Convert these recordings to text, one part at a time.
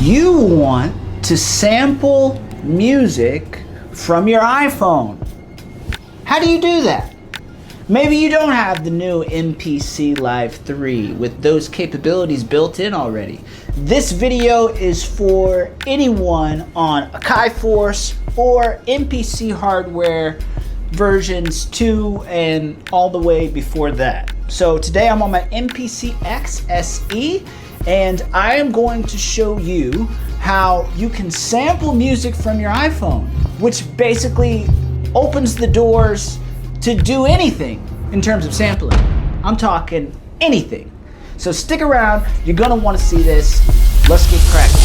You want to sample music from your iPhone. How do you do that? Maybe you don't have the new MPC Live 3 with those capabilities built in already. This video is for anyone on Akai Force or MPC hardware versions 2 and all the way before that. So today I'm on my MPC X SE and I am going to show you how you can sample music from your iPhone, which basically opens the doors to do anything in terms of sampling. I'm talking anything. So stick around, you're gonna wanna see this. Let's get cracking.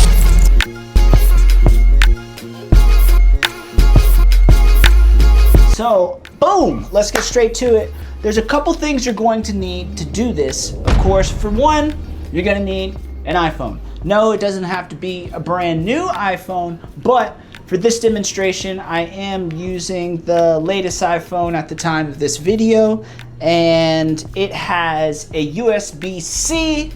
So, boom, let's get straight to it. There's a couple things you're going to need to do this. Of course, for one, you're gonna need an iPhone. No, it doesn't have to be a brand new iPhone, but for this demonstration, I am using the latest iPhone at the time of this video, and it has a USB-C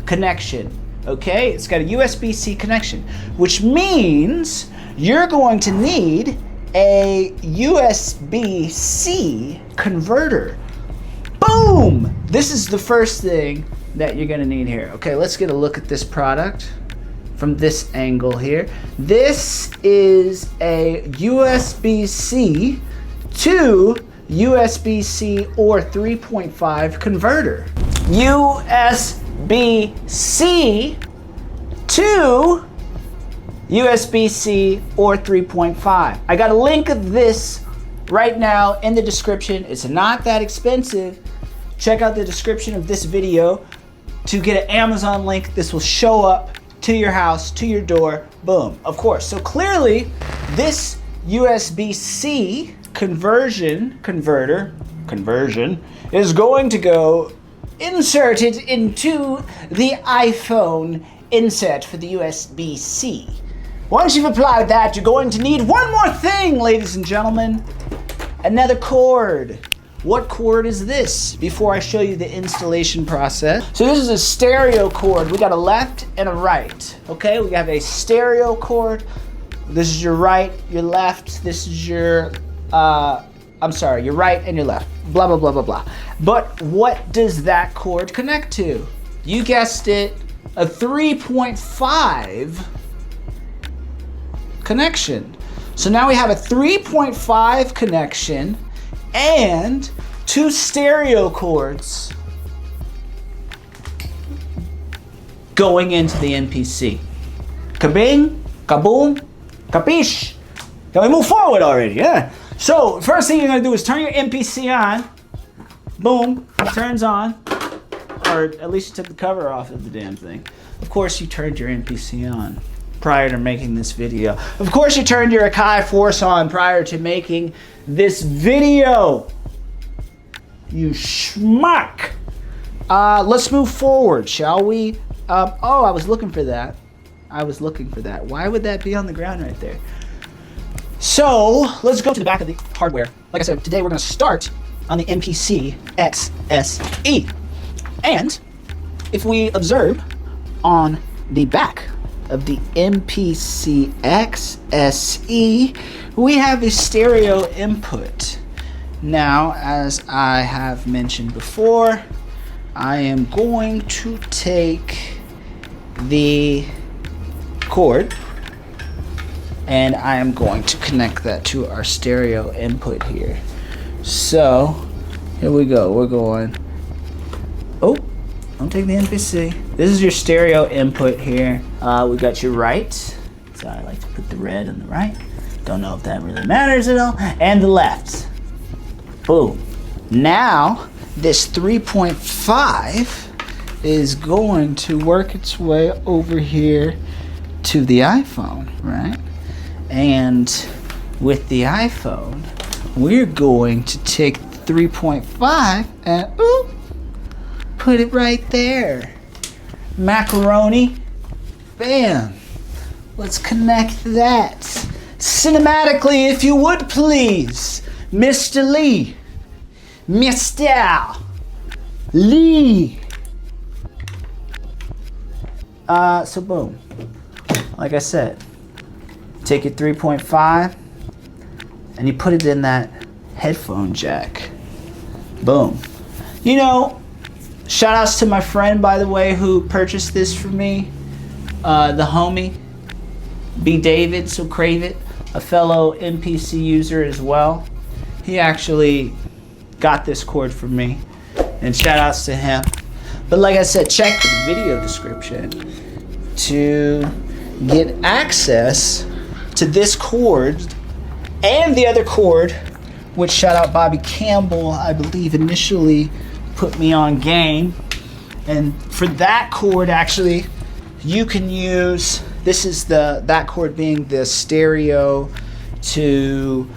connection, okay? It's got a USB-C connection, which means you're going to need a USB-C converter. Boom! This is the first thing that you're gonna need here. Okay, let's get a look at this product from this angle here. This is a USB-C to USB-C or 3.5 converter. USB-C to USB-C or 3.5. I got a link of this right now in the description. It's not that expensive. Check out the description of this video to get an Amazon link. This will show up to your house, to your door, boom, of course. So clearly, this USB-C converter is going to go inserted into the iPhone insert for the USB-C. Once you've applied that, you're going to need one more thing, ladies and gentlemen, another cord. What cord is this? Before I show you the installation process. So this is a stereo cord. We got a left and a right, okay? We have a stereo cord. This is your right, your left. This is your, your right and your left. Blah, blah, blah, blah, blah. But what does that cord connect to? You guessed it, a 3.5 connection. So now we have a 3.5 connection and two stereo cords going into the MPC. Kabing, kaboom, capiche. Can we move forward already? Yeah. So first thing you're gonna do is turn your MPC on. Boom, it turns on. Or at least you took the cover off of the damn thing. Of course you turned your MPC on prior to making this video. Of course you turned your Akai Force on prior to making this video. You schmuck. Let's move forward, shall we? Oh, I was looking for that. Why would that be on the ground right there? So let's go to the back of the hardware. Like I said, today we're gonna start on the MPC X SE. And if we observe on the back of the MPC X SE, we have a stereo input. Now, as I have mentioned before, I am going to take the cord and I am going to connect that to our stereo input here. So, here we go. We're going, oh, don't take the MPC. This is your stereo input here. We got your right. So I like to put the red on the right. Don't know if that really matters at all. And the left. Boom. Now, this 3.5 is going to work its way over here to the iPhone, right? And with the iPhone, we're going to take the 3.5 and put it right there. Macaroni. Bam. Let's connect that. Cinematically, if you would please. Mr. Lee. Mr. Lee. So boom. like I said, take your 3.5 and you put it in that headphone jack. Boom. You know, shout outs to my friend, by the way, who purchased this for me, the homie, B. David, so crave it, a fellow MPC user as well. He actually got this cord for me, and shout outs to him. But like I said, check the video description to get access to this cord and the other cord, which shout out Bobby Campbell, I believe initially put me on game. And for that cord, actually, you can use, this is that cord being the stereo to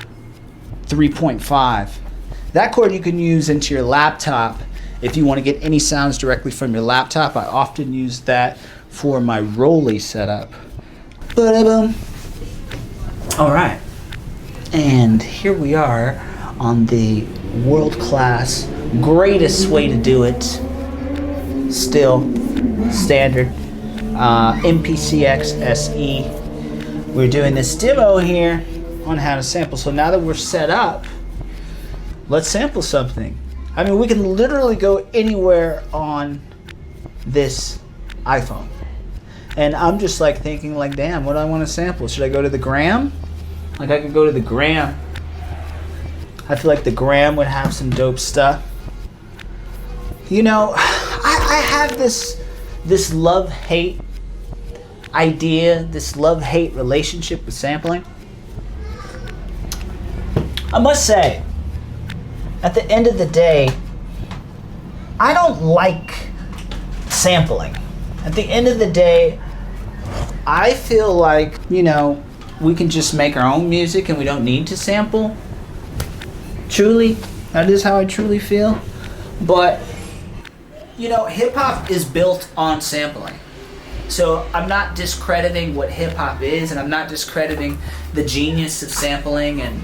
3.5. That cord you can use into your laptop if you want to get any sounds directly from your laptop. I often use that for my Rolly setup. Ba-da-boom. All right, and here we are on the world-class, greatest way to do it, still standard, MPC SE. We're doing this demo here on how to sample. So now that we're set up, let's sample something. I mean, we can literally go anywhere on this iPhone. And I'm just like thinking like, damn, what do I want to sample? Should I go to the Gram? Like I could go to the Gram. I feel like the Gram would have some dope stuff. You know, I have this love-hate idea, this love-hate relationship with sampling. I must say, at the end of the day, I don't like sampling. At the end of the day, I feel like, you know, we can just make our own music and we don't need to sample. Truly, that is how I truly feel. But, you know, hip-hop is built on sampling. So I'm not discrediting what hip-hop is, and I'm not discrediting the genius of sampling and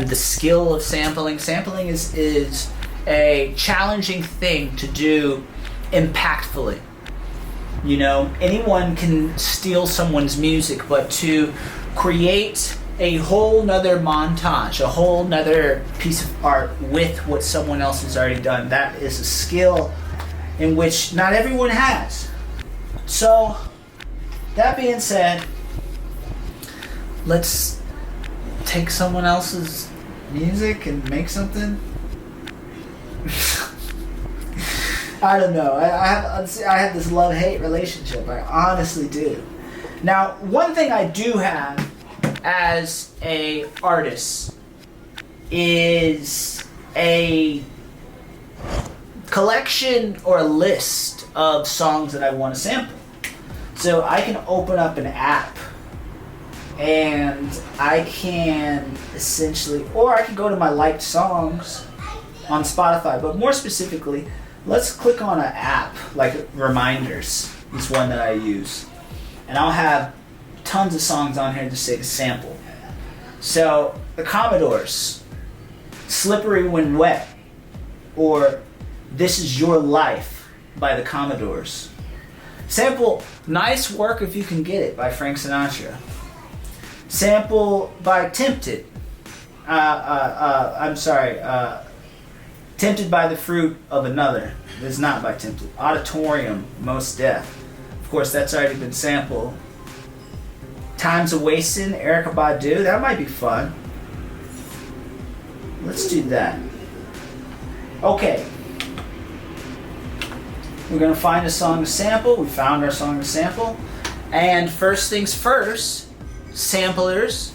the skill of sampling. Sampling is a challenging thing to do impactfully. You know, anyone can steal someone's music, but to create a whole nother montage, a whole nother piece of art with what someone else has already done, that is a skill in which not everyone has. So, that being said, let's take someone else's music and make something. I don't know. I have this love-hate relationship. I honestly do. Now, one thing I do have as a artist is a collection or a list of songs that I want to sample. So I can open up an app and I can essentially, or I can go to my liked songs on Spotify, but more specifically, let's click on an app like Reminders is one that I use. And I'll have tons of songs on here to say to sample. So the Commodores, Slippery When Wet, or This Is Your Life by the Commodores. Sample Nice Work If You Can Get It by Frank Sinatra. Sample by Tempted. Tempted by the Fruit of Another. It's not by Tempted. Auditorium, Most Def. Of course, that's already been sampled. Time's a Wastin', Erykah Badu. That might be fun. Let's do that. Okay. We're going to find a song to sample. We found our song to sample. And first things first, samplers,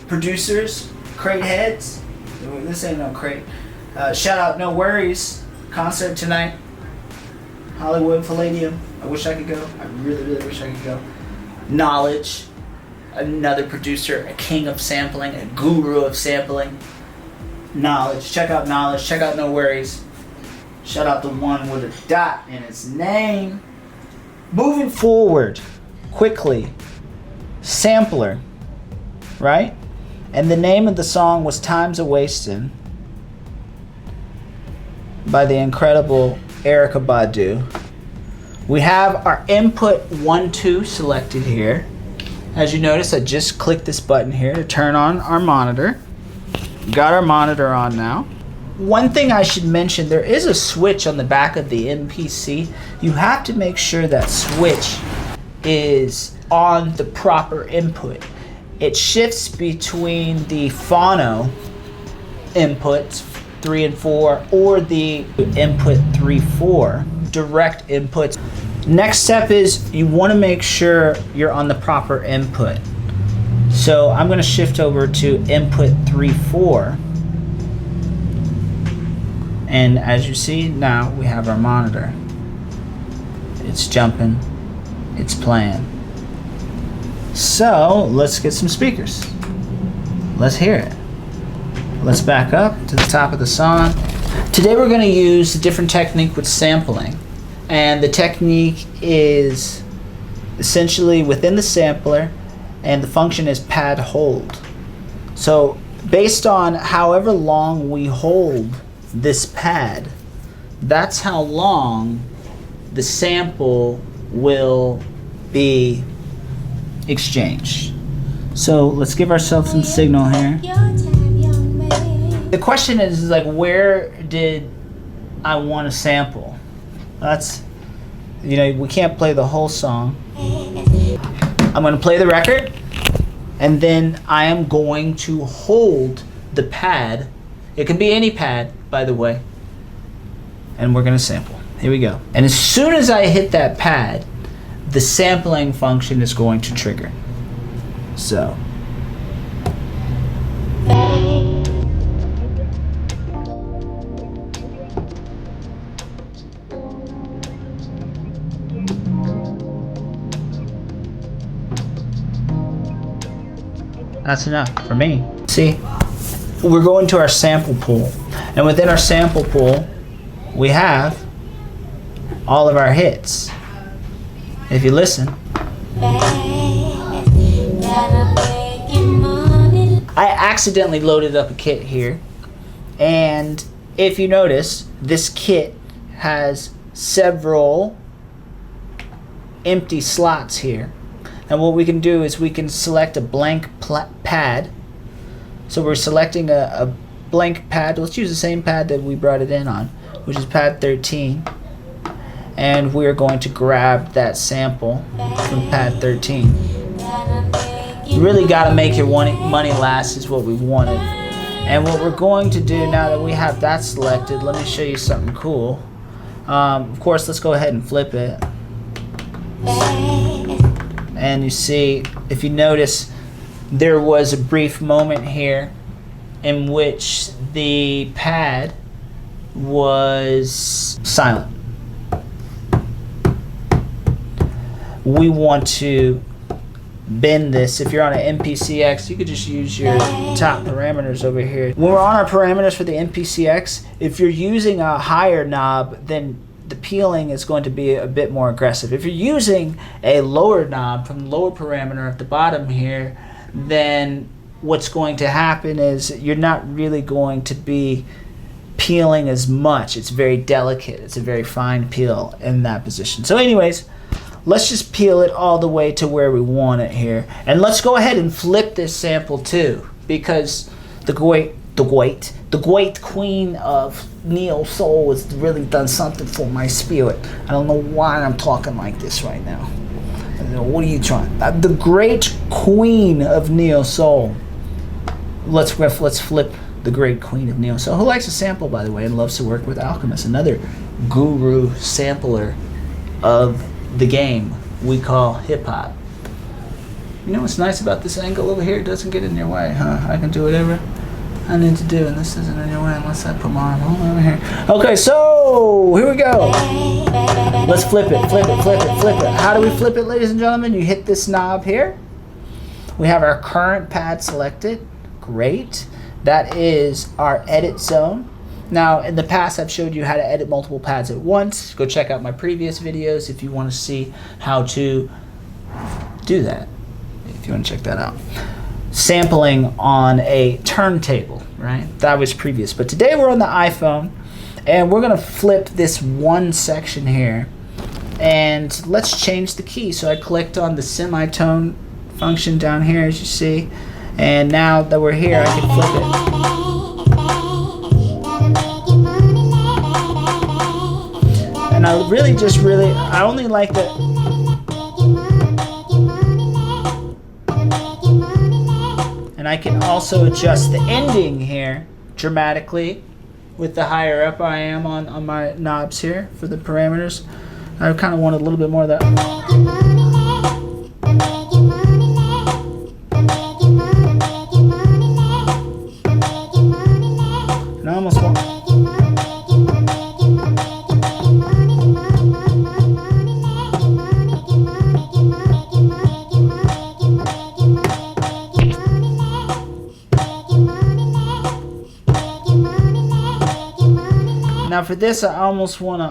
producers, crate heads. This ain't no crate. Shout out No Worries. Concert tonight. Hollywood Palladium. I wish I could go. I really, really wish I could go. Knowledge. Another producer, a king of sampling, a guru of sampling. Knowledge. Check out Knowledge. Check out No Worries. Shout out the one with a dot in its name. Moving forward, quickly. Sampler. Right? And the name of the song was Time's a Wastin' by the incredible Erykah Badu. We have our input 1-2 selected here. As you notice, I just clicked this button here to turn on our monitor. Got our monitor on now. One thing I should mention, there is a switch on the back of the MPC. You have to make sure that switch is on the proper input. It shifts between the phono inputs 3 and 4 or the input 3-4 direct inputs. Next step is you want to make sure you're on the proper input. So I'm going to shift over to input 3-4. And as you see, now we have our monitor. It's jumping, it's playing. So let's get some speakers. Let's hear it. Let's back up to the top of the song. Today we're going to use a different technique with sampling. And the technique is essentially within the sampler, and the function is pad hold. So based on however long we hold this pad, that's how long the sample will be exchanged. So let's give ourselves some signal here. The question is like, where did I want to sample? That's, you know, we can't play the whole song. I'm going to play the record, and then I am going to hold the pad. It can be any pad, by the way. And we're going to sample. Here we go. And as soon as I hit that pad, the sampling function is going to trigger. So. That's enough for me. See, we're going to our sample pool. And within our sample pool, we have all of our hits. If you listen. I accidentally loaded up a kit here. And if you notice, this kit has several empty slots here. And what we can do is we can select a blank pad. So we're selecting a blank pad. Let's use the same pad that we brought it in on, which is pad 13. And we're going to grab that sample from pad 13. You really got to make your money last is what we wanted. And what we're going to do now that we have that selected, let me show you something cool. Of course, let's go ahead and flip it. And you see, if you notice, there was a brief moment here in which the pad was silent. We want to bend this. If you're on an MPCX, you could just use your top parameters over here. When we're on our parameters for the MPCX, if you're using a higher knob, then the peeling is going to be a bit more aggressive. If you're using a lower knob from the lower parameter at the bottom here, then what's going to happen is you're not really going to be peeling as much. It's very delicate. It's a very fine peel in that position. So anyways, let's just peel it all the way to where we want it here. And let's go ahead and flip this sample too, because the great queen of neo soul has really done something for my spirit. I don't know why I'm talking like this right now. What are you trying? The great queen of neo soul. Let's flip the great queen of neo soul, who likes to sample, by the way, and loves to work with Alchemist, another guru sampler of the game we call hip hop. You know what's nice about this angle over here? It doesn't get in your way, huh? I can do whatever I need to do, and this isn't in your way unless I put my arm over here. Okay, so here we go. Let's flip it, flip it, flip it, flip it. How do we flip it, ladies and gentlemen? You hit this knob here. We have our current pad selected. Great. That is our edit zone. Now, in the past, I've showed you how to edit multiple pads at once. Go check out my previous videos if you want to see how to do that, if you want to check that out. Sampling on a turntable, right? That was previous. But today we're on the iPhone, and we're going to flip this one section here. And let's change the key. So I clicked on the semitone function down here, as you see. And now that we're here, I can flip it. And I I only like the and I can also adjust the ending here dramatically with the higher up I am on my knobs here for the parameters. I kind of want a little bit more of that. And I almost want. Now for this, I almost want to,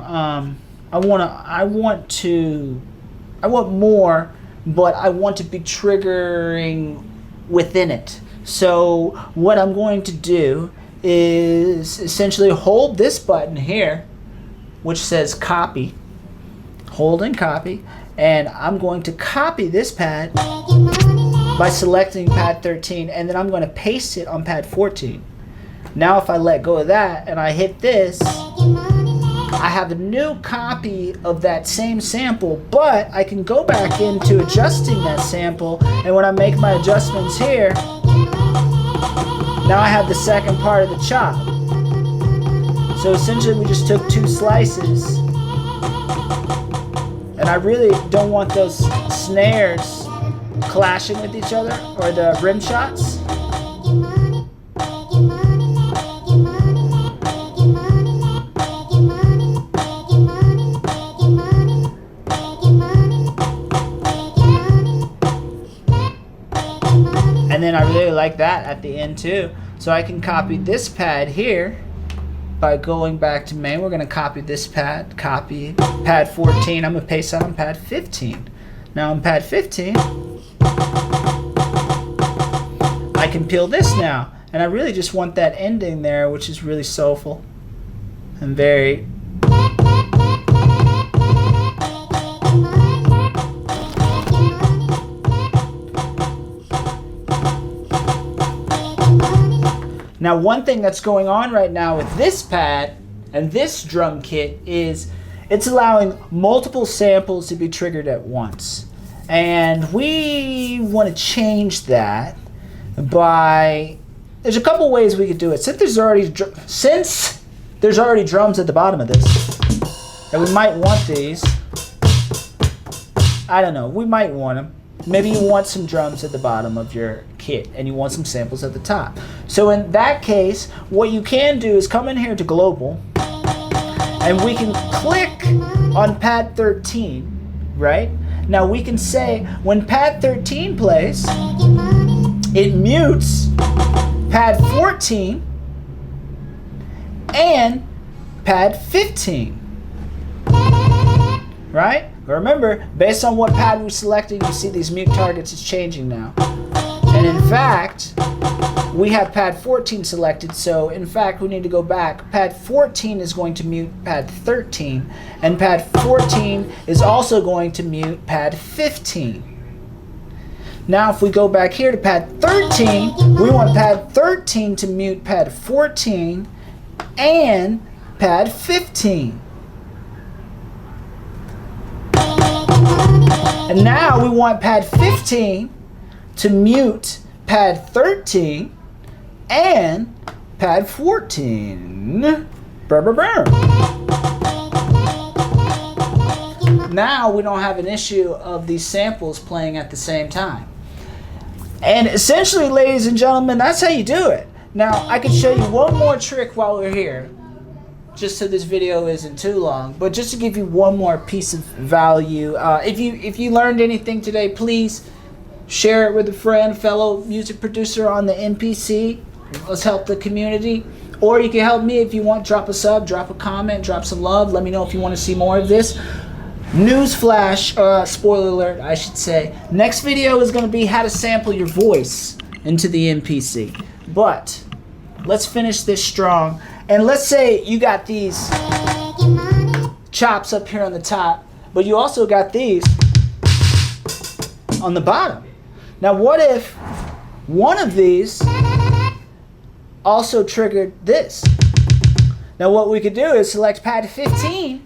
I want more, but I want to be triggering within it. So what I'm going to do is essentially hold this button here, which says copy, hold and copy, and I'm going to copy this pad by selecting pad 13, and then I'm going to paste it on pad 14. Now if I let go of that and I hit this, I have a new copy of that same sample, but I can go back into adjusting that sample, and when I make my adjustments here, now I have the second part of the chop. So essentially we just took 2 slices, and I really don't want those snares clashing with each other, or the rim shots. And then I really like that at the end too. So I can copy this pad here by going back to main. We're going to copy this pad, copy pad 14. I'm going to paste that on pad 15. Now on pad 15, I can peel this now. And I really just want that ending there, which is really soulful and very... Now one thing that's going on right now with this pad and this drum kit is it's allowing multiple samples to be triggered at once. And we want to change that by, there's a couple ways we could do it. Since there's already drums at the bottom of this, and we might want these, I don't know, we might want them. Maybe you want some drums at the bottom of your kit and you want some samples at the top. So in that case, what you can do is come in here to global, and we can click on pad 13, right? Now we can say when pad 13 plays, it mutes pad 14 and pad 15, right? Remember, based on what pad we selected, you see these mute targets is changing now. And in fact, we have pad 14 selected, so in fact we need to go back. Pad 14 is going to mute pad 13, and pad 14 is also going to mute pad 15. Now if we go back here to pad 13, we want pad 13 to mute pad 14 and pad 15. And now we want pad 15 to mute pad 13 and pad 14. Now we don't have an issue of these samples playing at the same time. And essentially, ladies and gentlemen, that's how you do it. Now I could show you one more trick while we're here, just so this video isn't too long, but just to give you one more piece of value. If you learned anything today, please share it with a friend, fellow music producer on the MPC. Let's help the community. Or you can help me if you want. Drop a sub, drop a comment, drop some love. Let me know if you want to see more of this. Newsflash, spoiler alert, I should say. Next video is going to be how to sample your voice into the MPC. But let's finish this strong. And let's say you got these chops up here on the top, but you also got these on the bottom. Now what if one of these also triggered this? Now what we could do is select pad 15,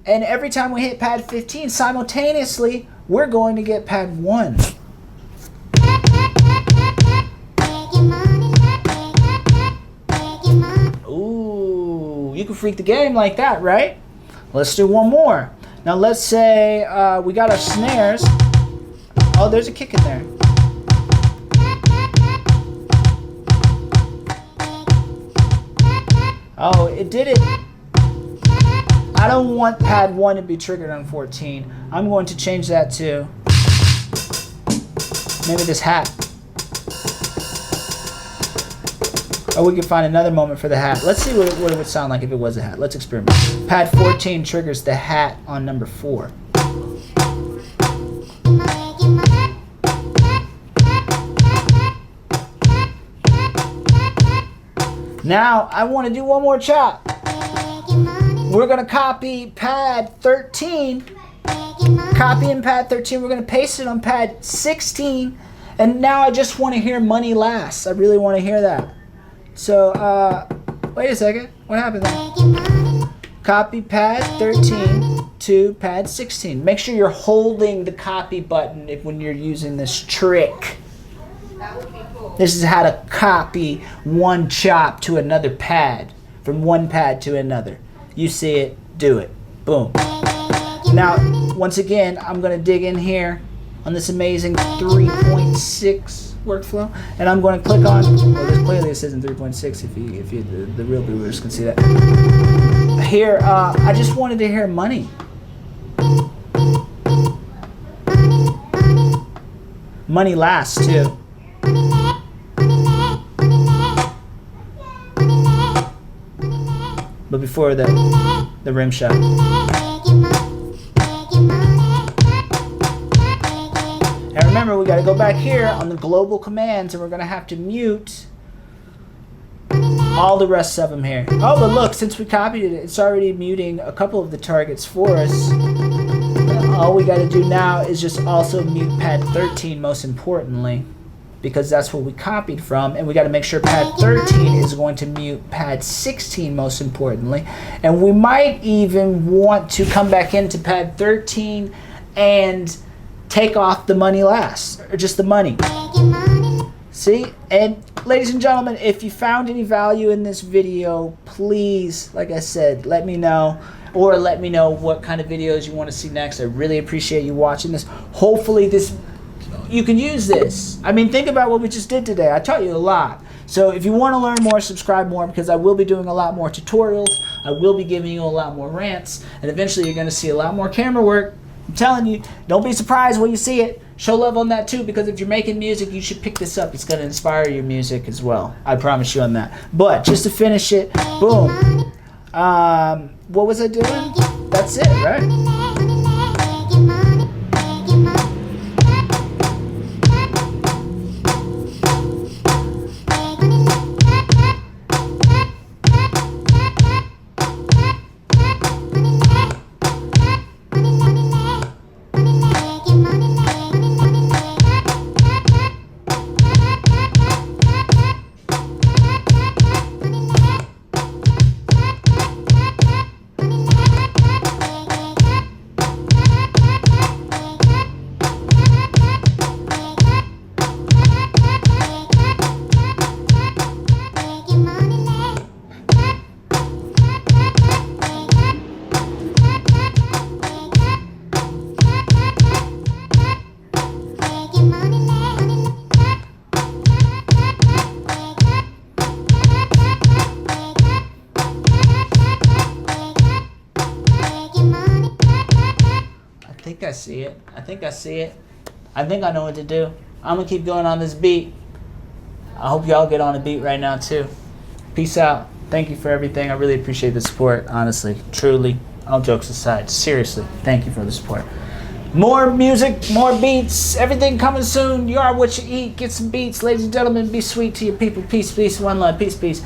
and every time we hit pad 15, simultaneously, we're going to get pad 1. Ooh, you can freak the game like that, right? Let's do one more. Now let's say we got our snares. Oh, there's a kick in there. Oh, it did it. I don't want pad 1 to be triggered on 14. I'm going to change that to maybe this hat. Or we can find another moment for the hat. Let's see what it would sound like if it was a hat. Let's experiment. Pad 14 triggers the hat on number 4. Now, I want to do one more chop. We're going to copy pad 13. Copy in pad 13. We're going to paste it on pad 16. And now I just want to hear Money Last. I really want to hear that. So, wait a second. What happened there? Copy pad 13 to pad 16. Make sure you're holding the copy button when you're using this trick. That would be cool. This is how to copy one chop to another pad, from one pad to another. You see it, do it. Boom. Now, once again, I'm going to dig in here on this amazing 3.6 workflow, and I'm going to click on, well, this playlist isn't 3.6 if you the real viewers can see that. Here, I just wanted to hear Money. Money Last, too. But before the rim shot. And remember, we got to go back here on the global commands, and we're going to have to mute all the rest of them here. Oh, but look, since we copied it, it's already muting a couple of the targets for us. All we got to do now is just also mute pad 13, most importantly, because that's what we copied from, and we got to make sure pad 13 is going to mute pad 16, most importantly. And we might even want to come back into pad 13 and take off the Money Last, or just the money. See? And ladies and gentlemen, if you found any value in this video, please, like I said, let me know, or let me know what kind of videos you want to see next. I really appreciate you watching this. Hopefully you can use this. I mean, think about what we just did today. I taught you a lot. So if you want to learn more, subscribe more, because I will be doing a lot more tutorials. I will be giving you a lot more rants, and eventually you're going to see a lot more camera work. I'm telling you, don't be surprised when you see it. Show love on that too, because if you're making music, you should pick this up. It's going to inspire your music as well. I promise you on that. But just to finish it, boom. What was I doing? That's it, right? I see it. I think I see it. I think I know what to do. I'm going to keep going on this beat. I hope y'all get on a beat right now too. Peace out. Thank you for everything. I really appreciate the support, honestly, truly. All jokes aside, seriously, thank you for the support. More music, more beats, everything coming soon. You are what you eat. Get some beats. Ladies and gentlemen, be sweet to your people. Peace, peace, one love. Peace, peace.